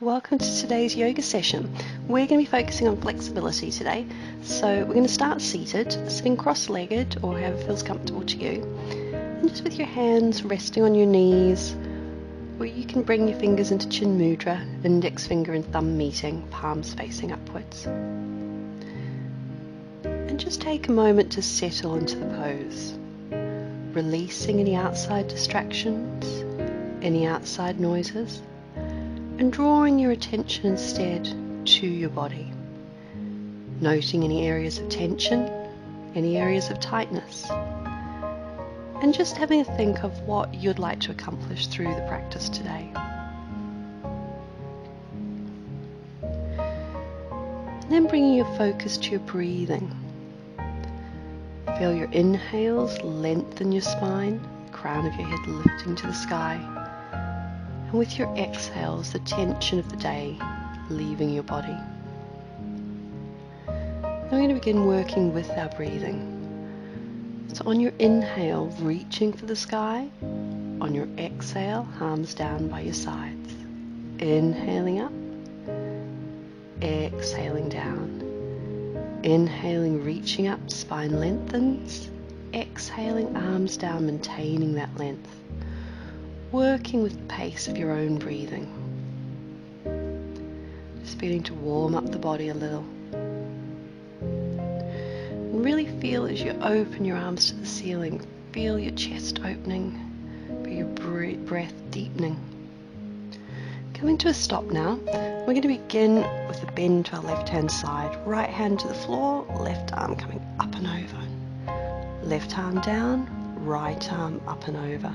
Welcome to today's yoga session. We're going to be focusing on flexibility today. So we're going to start seated, sitting cross-legged or however feels comfortable to you. And just with your hands resting on your knees, or you can bring your fingers into chin mudra, index finger and thumb meeting, palms facing upwards. And just take a moment to settle into the pose, releasing any outside distractions, any outside noises, and drawing your attention instead to your body, noting any areas of tension, any areas of tightness, and just having a think of what you'd like to accomplish through the practice today. And then bringing your focus to your breathing. Feel your inhales lengthen your spine, the crown of your head lifting to the sky. And with your exhales, the tension of the day leaving your body. Now we're going to begin working with our breathing. So on your inhale, reaching for the sky. On your exhale, arms down by your sides. Inhaling up. Exhaling down. Inhaling, reaching up, spine lengthens. Exhaling, arms down, maintaining that length. Working with the pace of your own breathing. Just beginning to warm up the body a little. And really feel as you open your arms to the ceiling, feel your chest opening, feel your breath deepening. Coming to a stop now, we're going to begin with a bend to our left hand side. Right hand to the floor, left arm coming up and over. Left arm down, right arm up and over.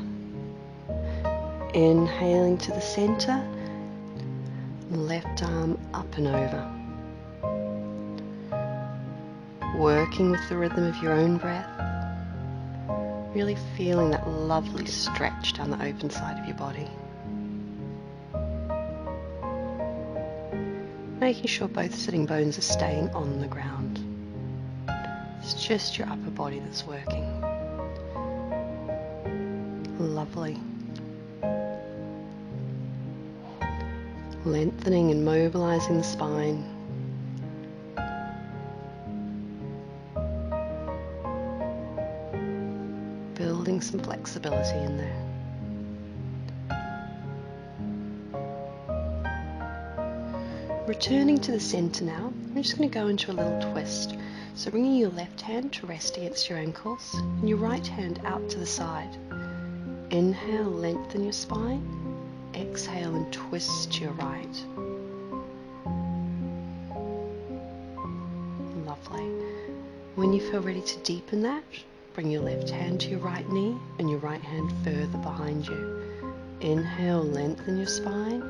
Inhaling to the center, left arm up and over. Working with the rhythm of your own breath, really feeling that lovely stretch down the open side of your body. Making sure both sitting bones are staying on the ground. It's just your upper body that's working. Lovely. Lengthening and mobilizing the spine. Building some flexibility in there. Returning to the center now, we're just going to go into a little twist. So bringing your left hand to rest against your ankles and your right hand out to the side. Inhale, lengthen your spine. Exhale and twist to your right. Lovely. When you feel ready to deepen that, bring your left hand to your right knee and your right hand further behind you. Inhale, lengthen your spine.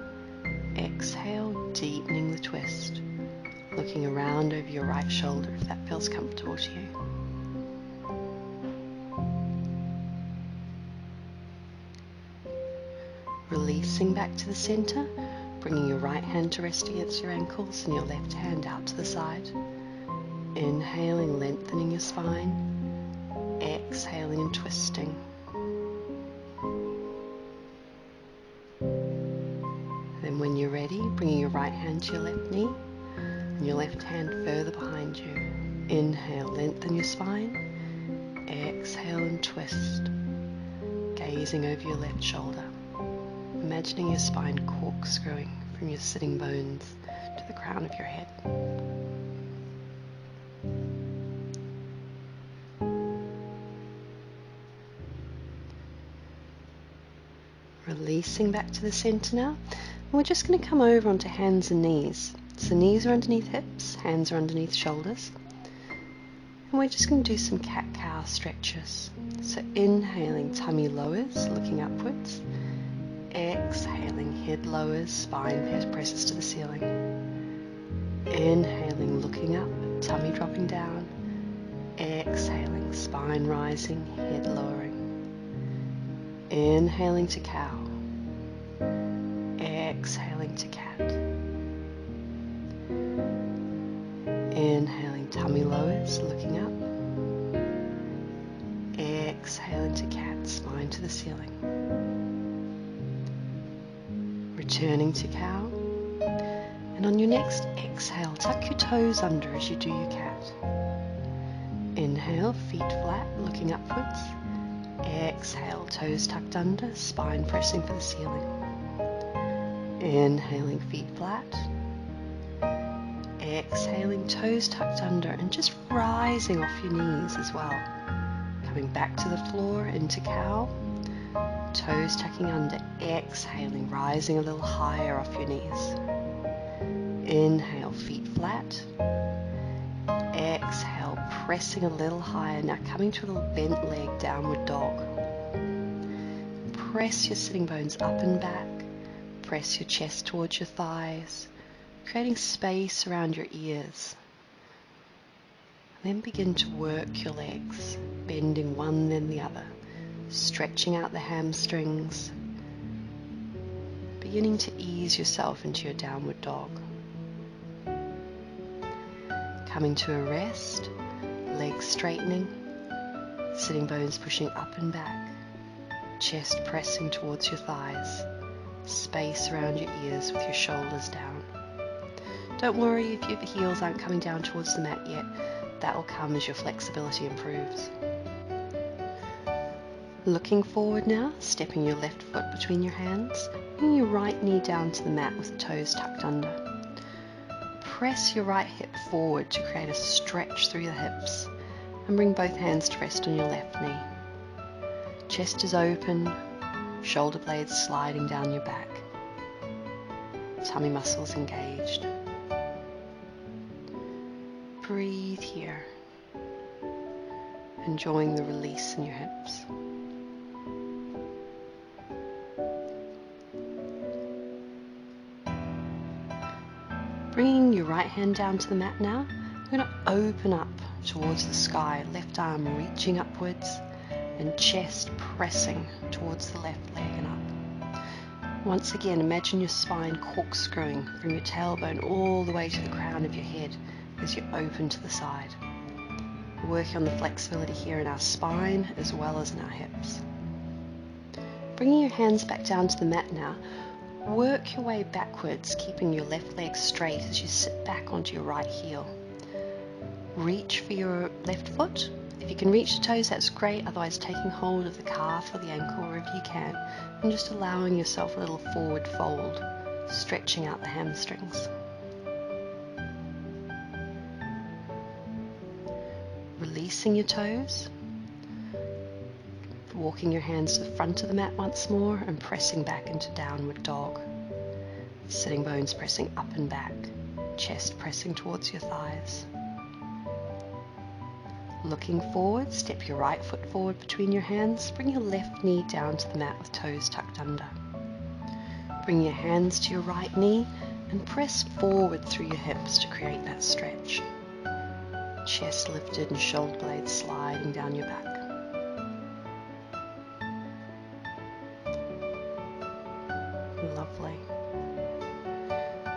Exhale, deepening the twist. Looking around over your right shoulder if that feels comfortable to you. Releasing back to the center, bringing your right hand to rest against your ankles and your left hand out to the side. Inhaling, lengthening your spine. Exhaling and twisting. Then when you're ready, bringing your right hand to your left knee and your left hand further behind you. Inhale, lengthen your spine. Exhale and twist. Gazing over your left shoulder. Imagining your spine corkscrewing from your sitting bones to the crown of your head. Releasing back to the center now. And we're just going to come over onto hands and knees. So knees are underneath hips, hands are underneath shoulders. And we're just going to do some cat-cow stretches. So inhaling, tummy lowers, looking upwards. Exhaling, head lowers, spine presses to the ceiling. Inhaling, looking up, tummy dropping down. Exhaling, spine rising, head lowering. Inhaling to cow. Exhaling to cat. Inhaling, tummy lowers, looking up. Exhaling to cat, spine to the ceiling. Returning to cow. And on your next exhale, tuck your toes under as you do your cat. Inhale, feet flat, looking upwards. Exhale, toes tucked under, spine pressing for the ceiling. Inhaling, feet flat. Exhaling, toes tucked under and just rising off your knees as well. Coming back to the floor into cow. Toes tucking under, exhaling, rising a little higher off your knees. Inhale, feet flat. Exhale, pressing a little higher. Now coming to a little bent leg, downward dog. Press your sitting bones up and back. Press your chest towards your thighs, creating space around your ears. Then begin to work your legs, bending one then the other, stretching out the hamstrings, beginning to ease yourself into your downward dog. Coming to a rest, legs straightening, sitting bones pushing up and back, chest pressing towards your thighs, space around your ears with your shoulders down. Don't worry if your heels aren't coming down towards the mat yet, that will come as your flexibility improves. Looking forward now, stepping your left foot between your hands, bringing your right knee down to the mat with the toes tucked under. Press your right hip forward to create a stretch through the hips and bring both hands to rest on your left knee. Chest is open, shoulder blades sliding down your back. Tummy muscles engaged. Breathe here, enjoying the release in your hips. Bringing your right hand down to the mat now, you're going to open up towards the sky, left arm reaching upwards and chest pressing towards the left leg and up. Once again, imagine your spine corkscrewing from your tailbone all the way to the crown of your head as you open to the side. We're working on the flexibility here in our spine as well as in our hips. Bringing your hands back down to the mat now, work your way backwards, keeping your left leg straight as you sit back onto your right heel. Reach for your left foot. If you can reach the toes, that's great. Otherwise, taking hold of the calf or the ankle wherever you can, and just allowing yourself a little forward fold, stretching out the hamstrings. Releasing your toes. Walking your hands to the front of the mat once more and pressing back into downward dog. Sitting bones pressing up and back, chest pressing towards your thighs. Looking forward, step your right foot forward between your hands, bring your left knee down to the mat with toes tucked under. Bring your hands to your right knee and press forward through your hips to create that stretch. Chest lifted and shoulder blades sliding down your back. Lovely.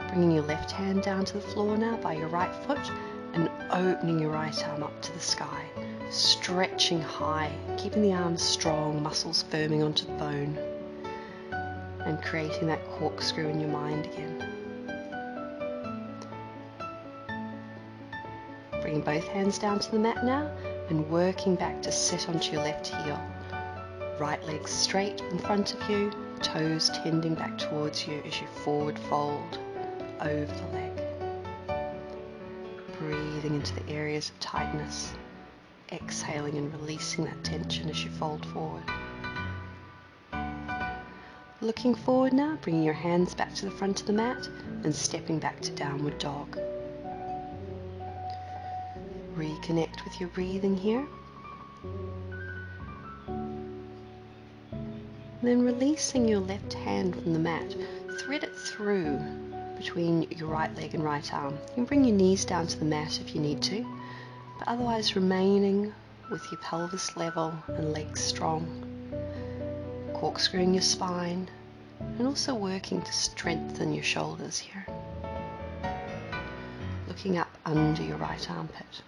Bringing your left hand down to the floor now by your right foot and opening your right arm up to the sky, stretching high, keeping the arms strong, muscles firming onto the bone, and creating that corkscrew in your mind again. Bringing both hands down to the mat now and working back to sit onto your left heel. Right leg straight in front of you, toes tending back towards you as you forward fold over the leg. Breathing into the areas of tightness, exhaling and releasing that tension as you fold forward. Looking forward now, bringing your hands back to the front of the mat and stepping back to downward dog. Reconnect with your breathing here. Then releasing your left hand from the mat, thread it through between your right leg and right arm. You can bring your knees down to the mat if you need to, but otherwise remaining with your pelvis level and legs strong. Corkscrewing your spine and also working to strengthen your shoulders here. Looking up under your right armpit.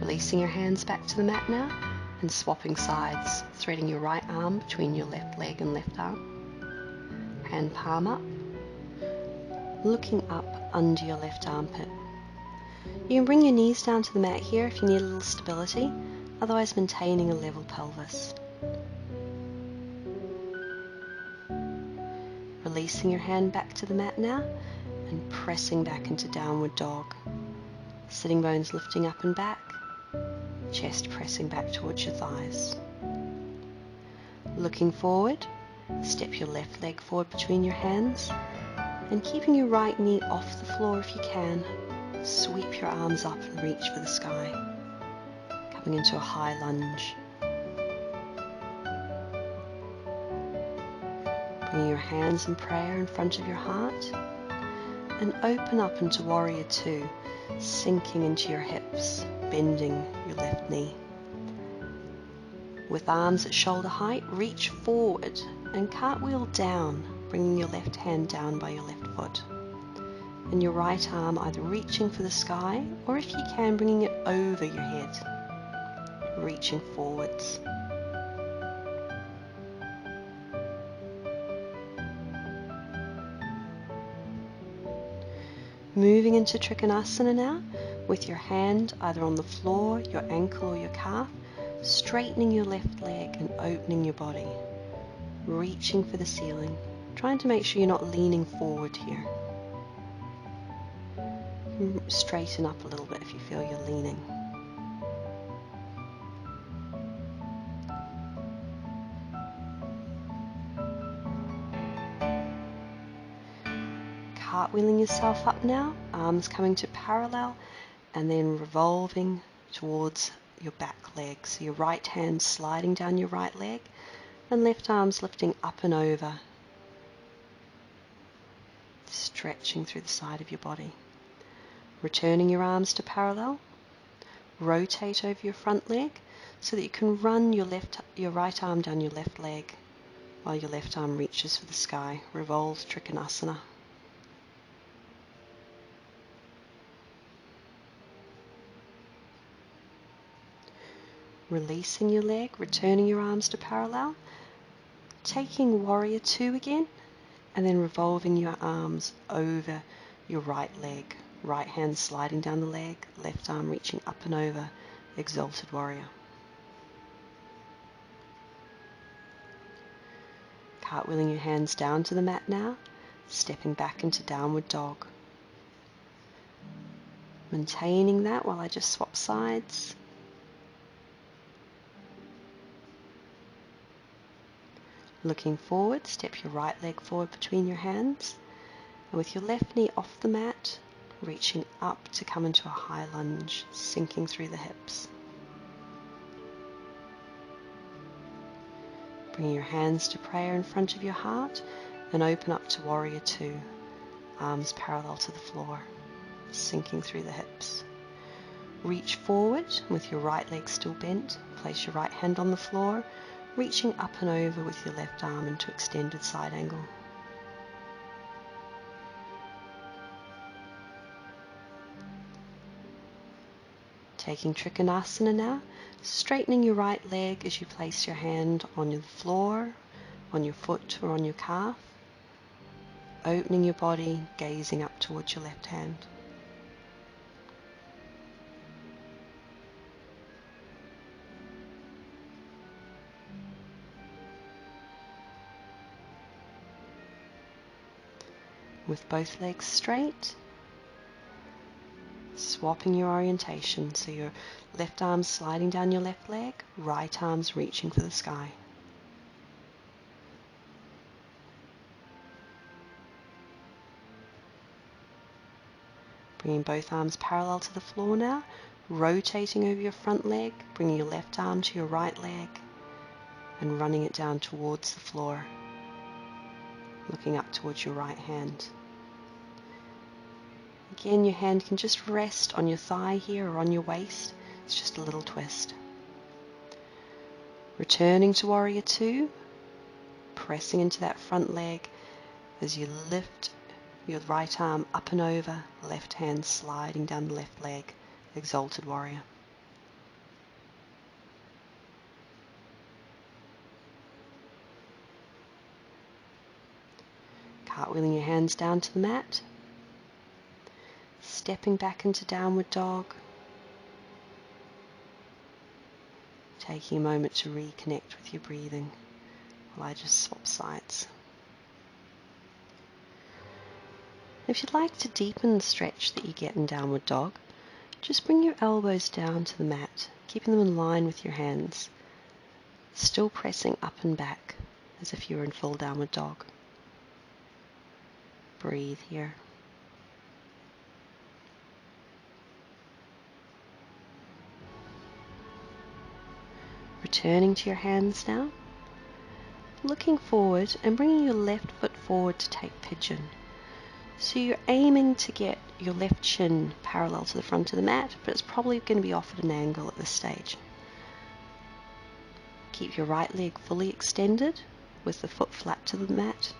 Releasing your hands back to the mat now and swapping sides, threading your right arm between your left leg and left arm. Hand palm up. looking up under your left armpit. You can bring your knees down to the mat here if you need a little stability, otherwise maintaining a level pelvis. Releasing your hand back to the mat now and pressing back into downward dog. Sitting bones lifting up and back, chest pressing back towards your thighs. Looking forward, step your left leg forward between your hands and keeping your right knee off the floor if you can, sweep your arms up and reach for the sky, coming into a high lunge. Bringing your hands in prayer in front of your heart and open up into Warrior Two, sinking into your hips, bending your left knee. With arms at shoulder height, reach forward and cartwheel down, bringing your left hand down by your left foot. And your right arm either reaching for the sky or if you can, bringing it over your head, reaching forwards. Moving into Trikonasana now, with your hand either on the floor, your ankle or your calf, straightening your left leg and opening your body, reaching for the ceiling, trying to make sure you're not leaning forward here. Straighten up a little bit if you feel you're leaning. Cartwheeling yourself up now, arms coming to parallel and then revolving towards your back leg. So your right hand sliding down your right leg and left arms lifting up and over, stretching through the side of your body. Returning your arms to parallel, rotate over your front leg so that you can run your right arm down your left leg while your left arm reaches for the sky. Revolve Trikonasana. Releasing your leg, returning your arms to parallel, taking Warrior Two again, and then revolving your arms over your right leg. Right hand sliding down the leg, left arm reaching up and over, Exalted Warrior. Cartwheeling your hands down to the mat now, stepping back into Downward Dog. Maintaining that while I just swap sides. Looking forward, step your right leg forward between your hands, and with your left knee off the mat, reaching up to come into a high lunge, sinking through the hips. Bring your hands to prayer in front of your heart and open up to Warrior Two, arms parallel to the floor, sinking through the hips. Reach forward with your right leg still bent, place your right hand on the floor, reaching up and over with your left arm into extended side angle. Taking Trikonasana now, straightening your right leg as you place your hand on the floor, on your foot or on your calf, opening your body, gazing up towards your left hand. With both legs straight, swapping your orientation, so your left arm sliding down your left leg, right arm's reaching for the sky. Bringing both arms parallel to the floor now, rotating over your front leg, bringing your left arm to your right leg and running it down towards the floor, looking up towards your right hand. Again, your hand can just rest on your thigh here or on your waist. It's just a little twist. Returning to Warrior Two, pressing into that front leg as you lift your right arm up and over, left hand sliding down the left leg, Exalted Warrior. Cartwheeling your hands down to the mat, stepping back into downward dog, taking a moment to reconnect with your breathing while I just swap sides. If you'd like to deepen the stretch that you get in downward dog, just bring your elbows down to the mat, keeping them in line with your hands, still pressing up and back as if you were in full downward dog. Breathe here. Returning to your hands now, looking forward and bringing your left foot forward to take pigeon. So you're aiming to get your left shin parallel to the front of the mat, but it's probably going to be off at an angle at this stage. Keep your right leg fully extended with the foot flat to the mat,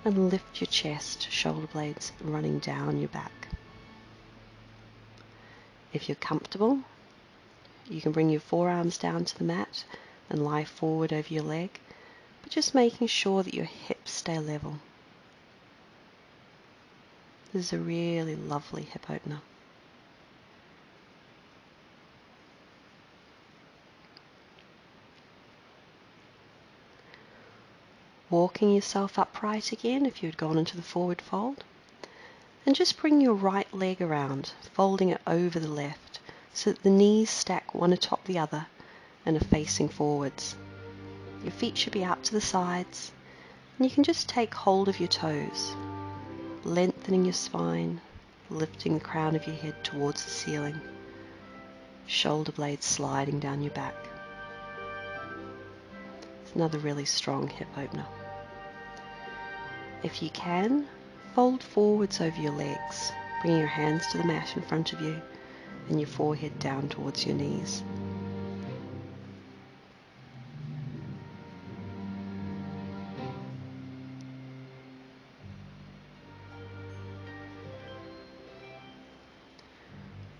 and lift your chest, shoulder blades running down your back. If you're comfortable, you can bring your forearms down to the mat and lie forward over your leg, but just making sure that your hips stay level. This is a really lovely hip opener. Walking yourself upright again if you had gone into the forward fold. And just bring your right leg around, folding it over the left so that the knees stack one atop the other and are facing forwards. Your feet should be out to the sides, and you can just take hold of your toes, lengthening your spine, lifting the crown of your head towards the ceiling, shoulder blades sliding down your back. It's another really strong hip opener. If you can, fold forwards over your legs, bringing your hands to the mat in front of you and your forehead down towards your knees.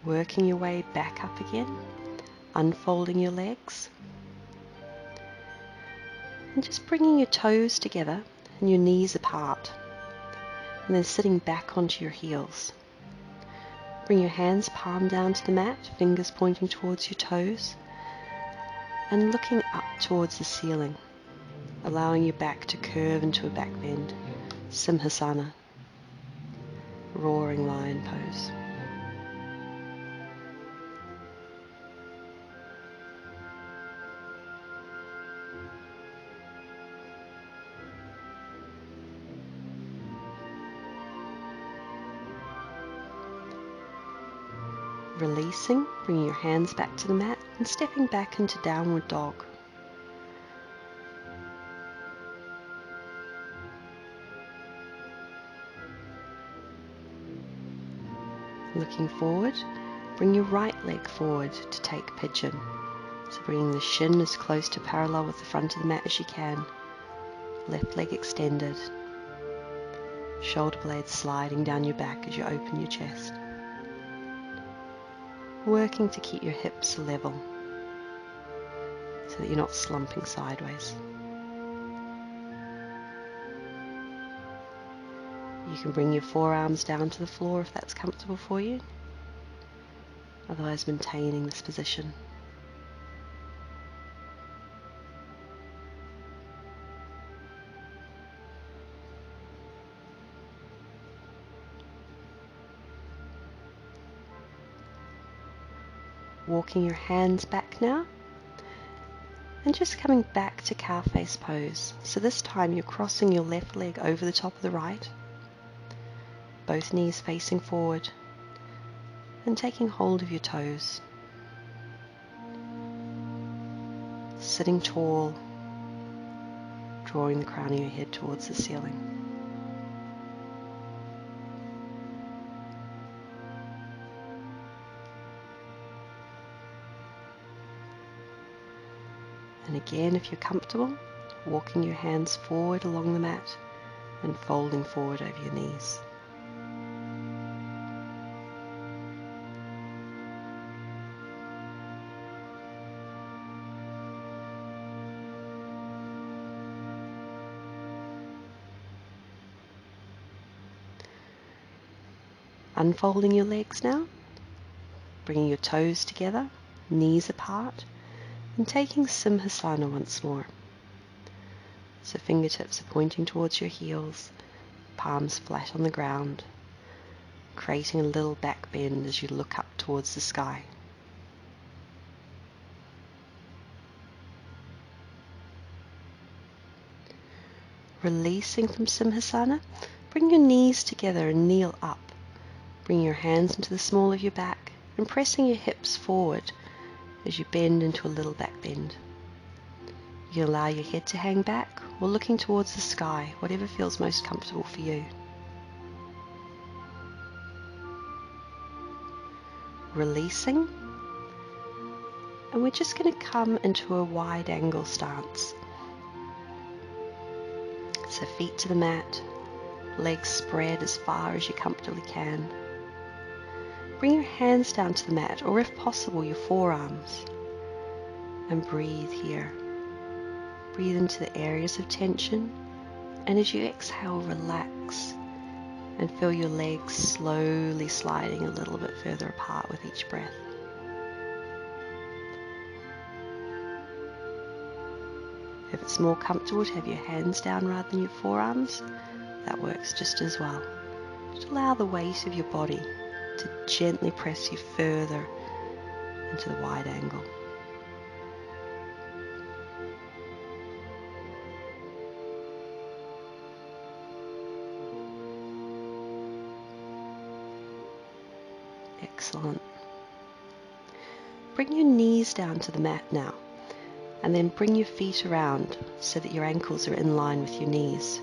Working your way back up again, unfolding your legs, and just bringing your toes together and your knees apart, and then sitting back onto your heels. Bring your hands palm down to the mat, fingers pointing towards your toes, and looking up towards the ceiling, allowing your back to curve into a back bend, Simhasana, roaring lion pose. Releasing, bringing your hands back to the mat and stepping back into downward dog. Looking forward, bring your right leg forward to take pigeon. So bringing the shin as close to parallel with the front of the mat as you can. Left leg extended. Shoulder blades sliding down your back as you open your chest. Working to keep your hips level so that you're not slumping sideways. You can bring your forearms down to the floor if that's comfortable for you. Otherwise, maintaining this position. Walking your hands back now and just coming back to cow face pose. So this time you're crossing your left leg over the top of the right, both knees facing forward, and taking hold of your toes. Sitting tall, drawing the crown of your head towards the ceiling. And again, if you're comfortable, walking your hands forward along the mat and folding forward over your knees. Unfolding your legs now, bringing your toes together, knees apart, and taking Simhasana once more. So fingertips are pointing towards your heels, palms flat on the ground, creating a little back bend as you look up towards the sky. Releasing from Simhasana, bring your knees together and kneel up. Bring your hands into the small of your back and pressing your hips forward as you bend into a little back bend. You can allow your head to hang back or looking towards the sky, whatever feels most comfortable for you. Releasing, and we're just going to come into a wide angle stance. So feet to the mat, legs spread as far as you comfortably can. Bring your hands down to the mat, or if possible, your forearms, and breathe here. Breathe into the areas of tension, and as you exhale, relax and feel your legs slowly sliding a little bit further apart with each breath. If it's more comfortable to have your hands down rather than your forearms, that works just as well. Just allow the weight of your body to gently press you further into the wide angle. Excellent. Bring your knees down to the mat now, and then bring your feet around so that your ankles are in line with your knees.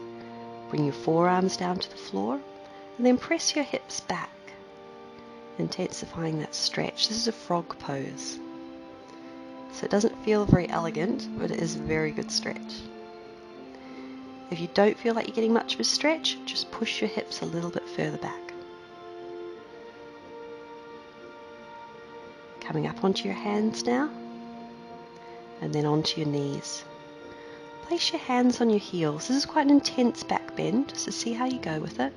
Bring your forearms down to the floor, and then press your hips back, intensifying that stretch. This is a frog pose. So it doesn't feel very elegant, but it is a very good stretch. If you don't feel like you're getting much of a stretch, just push your hips a little bit further back. Coming up onto your hands now, and then onto your knees. Place your hands on your heels. This is quite an intense back bend, so see how you go with it.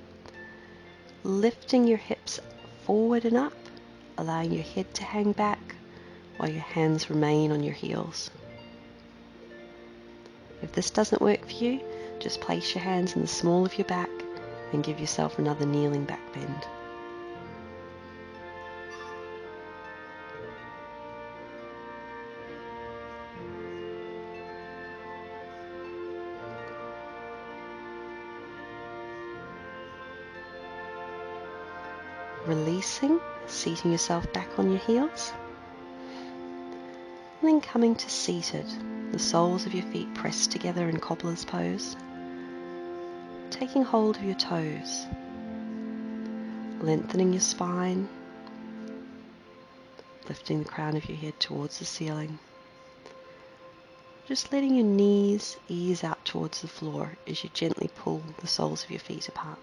Lifting your hips forward and up, allowing your head to hang back while your hands remain on your heels. If this doesn't work for you, just place your hands in the small of your back and give yourself another kneeling back bend. Releasing, seating yourself back on your heels. And then coming to seated, the soles of your feet pressed together in cobbler's pose. Taking hold of your toes, lengthening your spine, lifting the crown of your head towards the ceiling. Just letting your knees ease out towards the floor as you gently pull the soles of your feet apart.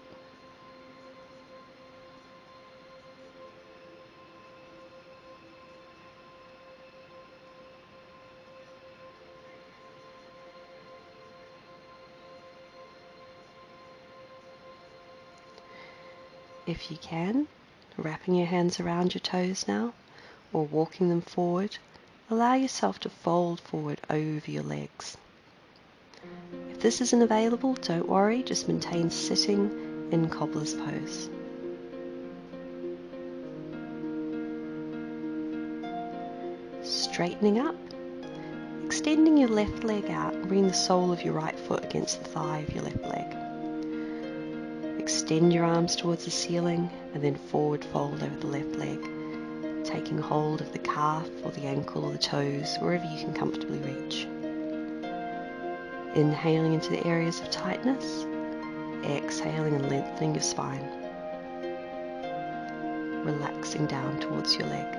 If you can, wrapping your hands around your toes now, or walking them forward, allow yourself to fold forward over your legs. If this isn't available, don't worry, just maintain sitting in cobbler's pose. Straightening up, extending your left leg out and bring the sole of your right foot against the thigh of your left leg. Extend your arms towards the ceiling and then forward fold over the left leg, taking hold of the calf or the ankle or the toes, wherever you can comfortably reach. Inhaling into the areas of tightness, exhaling and lengthening your spine. Relaxing down towards your leg.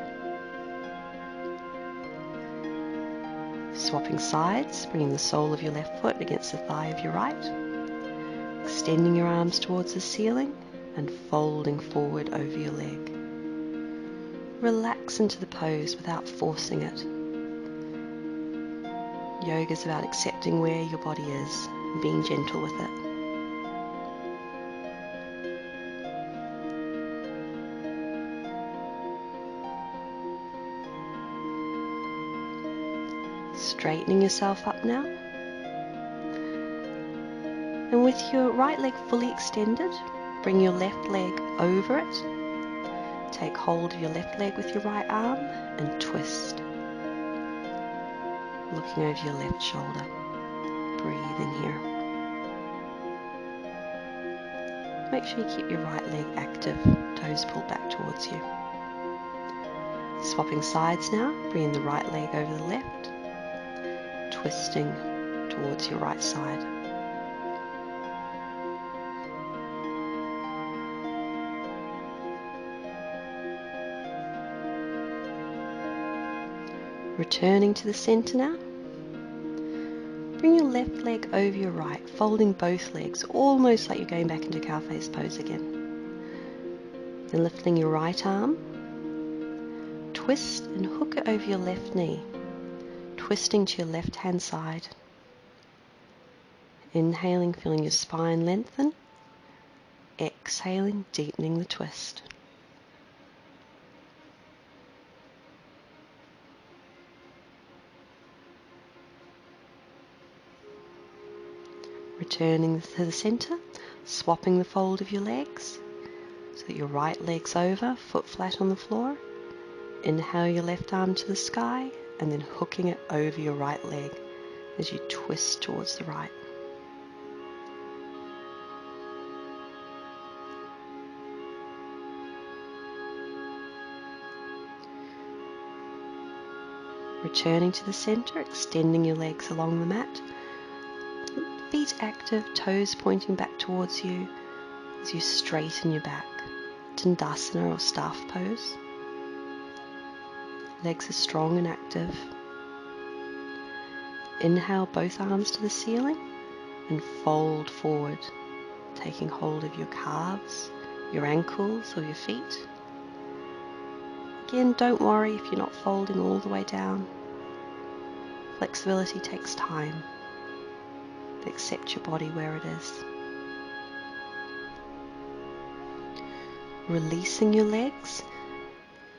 Swapping sides, bringing the sole of your left foot against the thigh of your right. Extending your arms towards the ceiling and folding forward over your leg. Relax into the pose without forcing it. Yoga is about accepting where your body is and being gentle with it. Straightening yourself up now. And with your right leg fully extended, bring your left leg over it. Take hold of your left leg with your right arm and twist. Looking over your left shoulder. Breathing here. Make sure you keep your right leg active, toes pulled back towards you. Swapping sides now, bringing the right leg over the left, twisting towards your right side. Returning to the center now. Bring your left leg over your right, folding both legs, almost like you're going back into cow face pose again. Then lifting your right arm, twist and hook it over your left knee, twisting to your left hand side. Inhaling, feeling your spine lengthen. Exhaling, deepening the twist. Returning to the center, swapping the fold of your legs so that your right leg's over, foot flat on the floor. Inhale your left arm to the sky and then hooking it over your right leg as you twist towards the right. Returning to the center, extending your legs along the mat. Feet active, toes pointing back towards you as you straighten your back. Tandasana or staff pose. Legs are strong and active. Inhale both arms to the ceiling and fold forward, taking hold of your calves, your ankles or your feet. Again, don't worry if you're not folding all the way down. Flexibility takes time. Accept your body where it is. Releasing your legs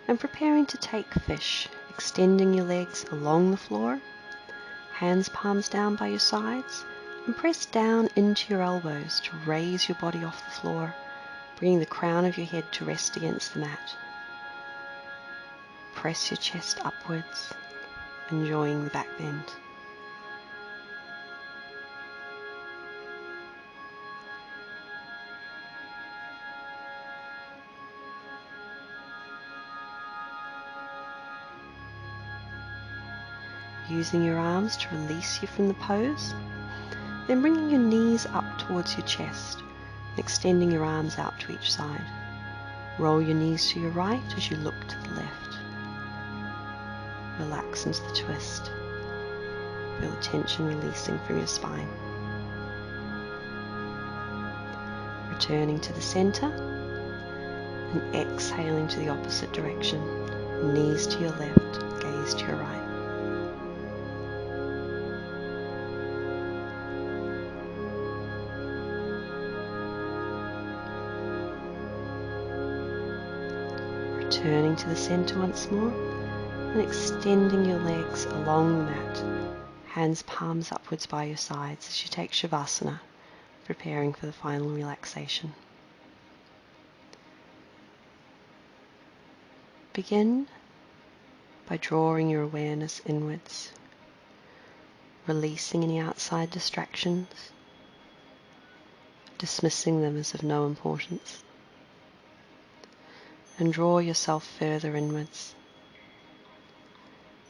and preparing to take fish, extending your legs along the floor, hands palms down by your sides, and press down into your elbows to raise your body off the floor, bringing the crown of your head to rest against the mat. Press your chest upwards, enjoying the back bend. Using your arms to release you from the pose, then bringing your knees up towards your chest and extending your arms out to each side. Roll your knees to your right as you look to the left. Relax into the twist. Feel the tension releasing from your spine. Returning to the center and exhaling to the opposite direction. Knees to your left, gaze to your right. Returning to the center once more and extending your legs along the mat, hands palms upwards by your sides as you take Shavasana, preparing for the final relaxation. Begin by drawing your awareness inwards, releasing any outside distractions, dismissing them as of no importance, and draw yourself further inwards,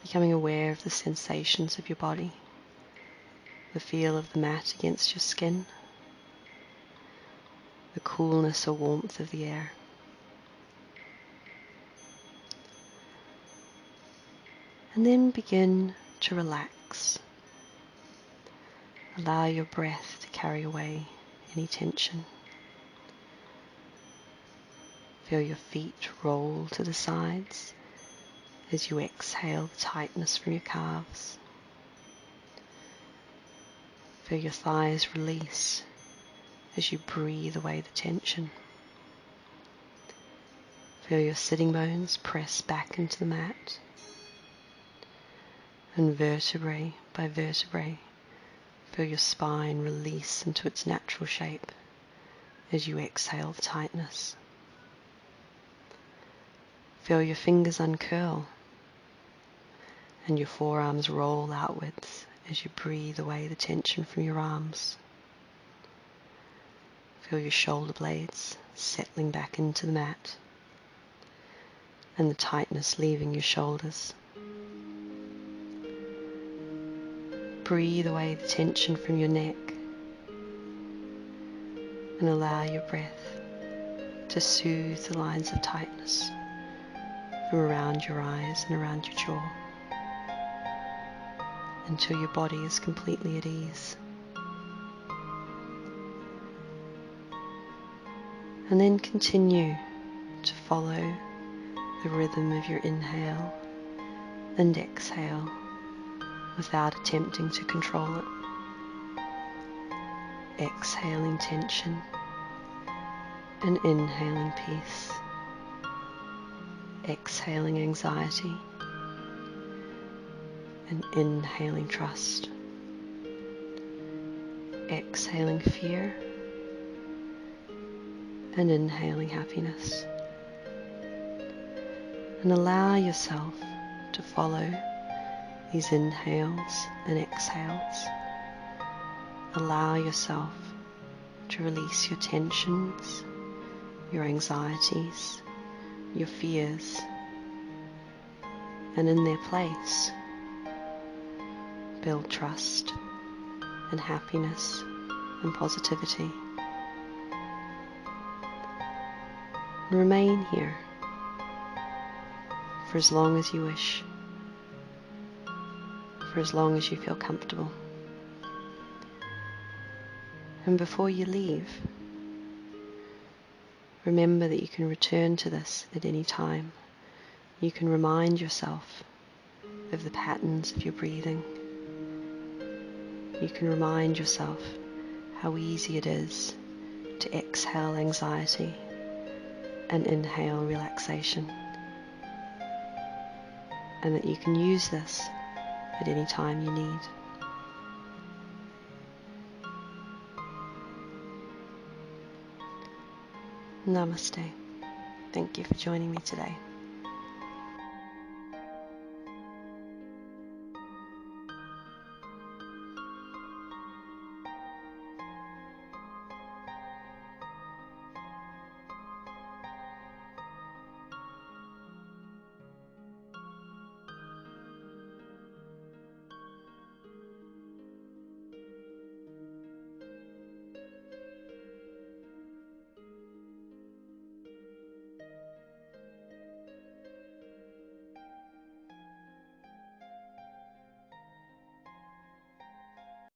becoming aware of the sensations of your body, the feel of the mat against your skin, the coolness or warmth of the air. And then begin to relax. Allow your breath to carry away any tension. Feel your feet roll to the sides as you exhale the tightness from your calves. Feel your thighs release as you breathe away the tension. Feel your sitting bones press back into the mat. And vertebrae by vertebrae, feel your spine release into its natural shape as you exhale the tightness. Feel your fingers uncurl and your forearms roll outwards as you breathe away the tension from your arms. Feel your shoulder blades settling back into the mat and the tightness leaving your shoulders. Breathe away the tension from your neck and allow your breath to soothe the lines of tightness from around your eyes and around your jaw until your body is completely at ease. And then continue to follow the rhythm of your inhale and exhale without attempting to control it. Exhaling tension and inhaling peace. Exhaling anxiety and inhaling trust. Exhaling fear and inhaling happiness. And allow yourself to follow these inhales and exhales. Allow yourself to release your tensions, your anxieties, your fears, and in their place, build trust and happiness and positivity. And remain here for as long as you wish, for as long as you feel comfortable. And before you leave, remember that you can return to this at any time. You can remind yourself of the patterns of your breathing. You can remind yourself how easy it is to exhale anxiety and inhale relaxation, and that you can use this at any time you need. Namaste. Thank you for joining me today.